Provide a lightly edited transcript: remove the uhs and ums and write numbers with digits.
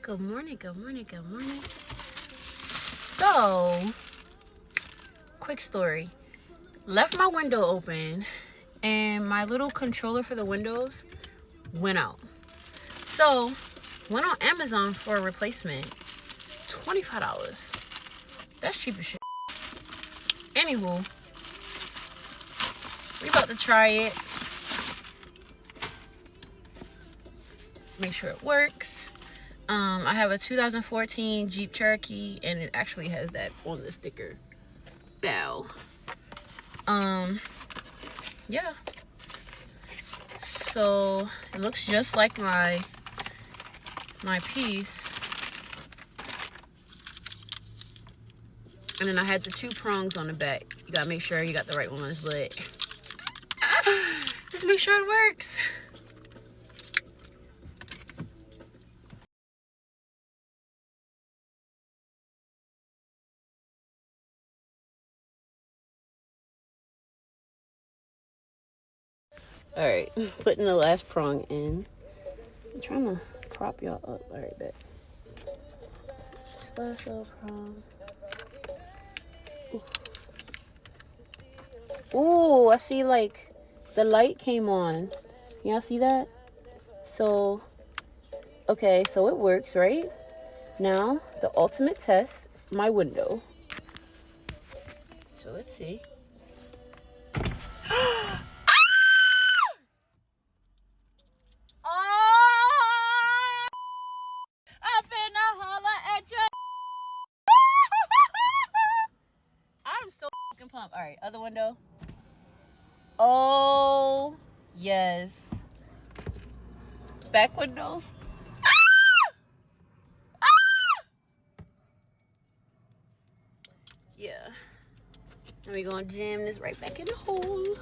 Good morning, good morning, good morning. So, quick story. Left my window open and my little controller for the windows went out. So, went on Amazon for a replacement. $25. That's cheap as shit. Anywho, we about to try it. Make sure it works. I have a 2014 Jeep Cherokee, and it actually has that on the sticker. Now, yeah. So it looks just like my piece, and then I had the 2 prongs on the back. You gotta make sure you got the right ones, but just make sure it works. All right, putting the last prong in. I'm trying to prop y'all up. All right, bet. Last little prong. Ooh, I see like the light came on. Y'all see that? So, okay, so it works, right? Now, the ultimate test, my window. So let's see. I'm so fucking pumped. All right, other window. Oh, yes. Back windows. Yeah. And we're gonna jam this right back in the hole.